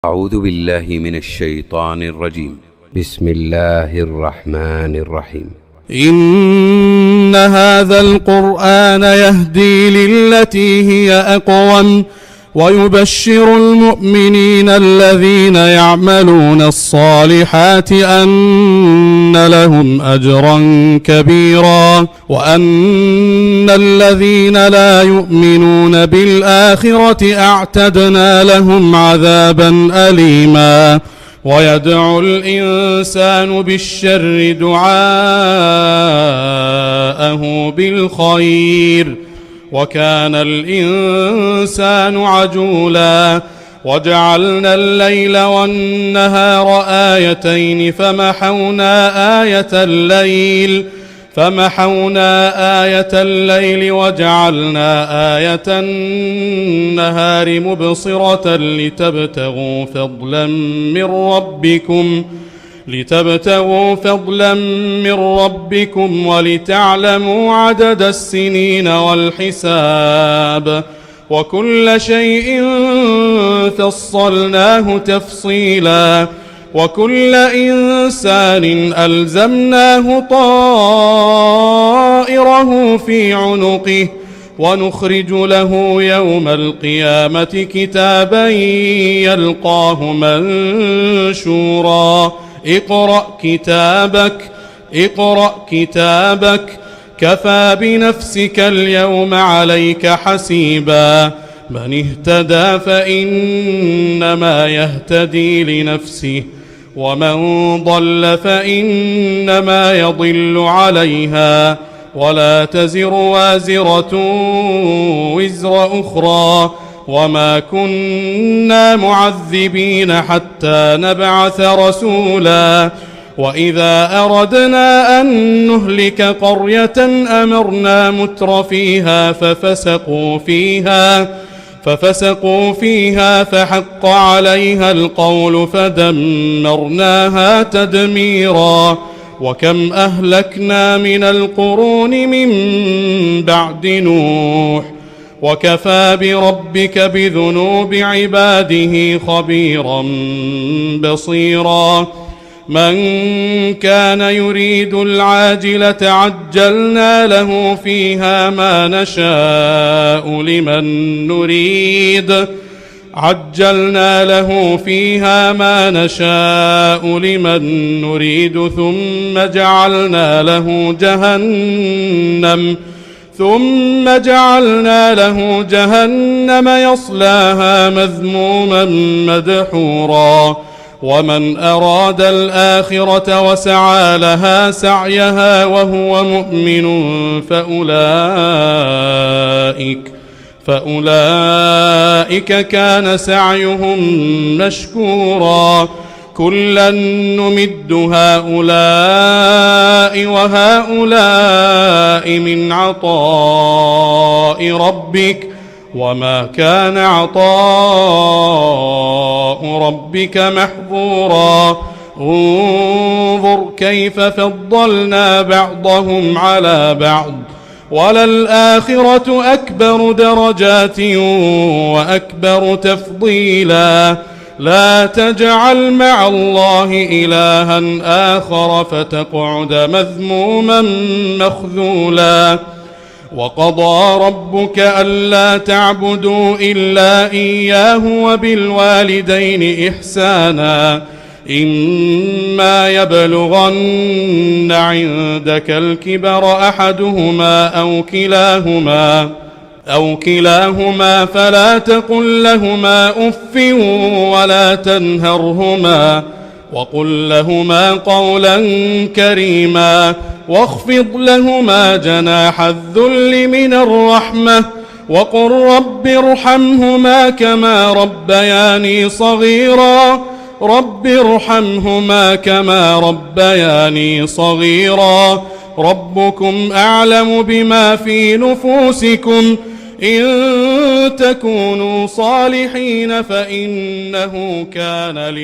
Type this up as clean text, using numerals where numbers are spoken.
أعوذ بالله من الشيطان الرجيم. بسم الله الرحمن الرحيم. إن هذا القرآن يهدي للتي هي أقوم ويبشر المؤمنين الذين يعملون الصالحات أن لهم أجرا كبيرا وأن الذين لا يؤمنون بالآخرة أعتدنا لهم عذابا أليما. ويدعو الإنسان بالشر دعاءه بالخير وكان الإنسان عجولا. وجعلنا الليل والنهار آيتين فمحونا آية الليل وجعلنا آية النهار مبصرة لتبتغوا فضلا من ربكم ولتعلموا عدد السنين والحساب وكل شيء فصلناه تفصيلا. وكل إنسان ألزمناه طائره في عنقه ونخرج له يوم القيامة كتابا يلقاه منشورا. اقرأ كتابك كفى بنفسك اليوم عليك حسيبا. من اهتدى فإنما يهتدي لنفسه ومن ضل فإنما يضل عليها ولا تزر وازرة وزر أخرى وما كنا معذبين حتى نبعث رسولا. وإذا أردنا أن نهلك قرية أمرنا متر فيها ففسقوا فيها فحق عليها القول فدمرناها تدميرا. وكم أهلكنا من القرون من بعد نوح وكفى بربك بذنوب عباده خبيرا بصيرا. من كان يريد العاجلة عجلنا له فيها ما نشاء لمن نريد ثم جعلنا له جهنم يصلاها مذموما مدحورا. ومن أراد الآخرة وسعى لها سعيها وهو مؤمن فأولئك كان سعيهم مشكورا. كلا نمد هؤلاء وهؤلاء من عطاء ربك وما كان عطاء ربك محظورا. انظر كيف فضلنا بعضهم على بعض وللآخرة أكبر درجات وأكبر تفضيلا. لا تجعل مع الله إلها آخر فتقعد مذموما مخذولا. وقضى ربك ألا تعبدوا إلا إياه وبالوالدين إحسانا. إما يبلغن عندك الكبر أحدهما أو كلاهما فلا تقل لهما أف ولا تنهرهما وقل لهما قولا كريما. واخفض لهما جناح الذل من الرحمة وقل رب ارحمهما كما ربياني صغيرا. ربكم أعلم بما في نفوسكم إن تكونوا صالحين فإنه كان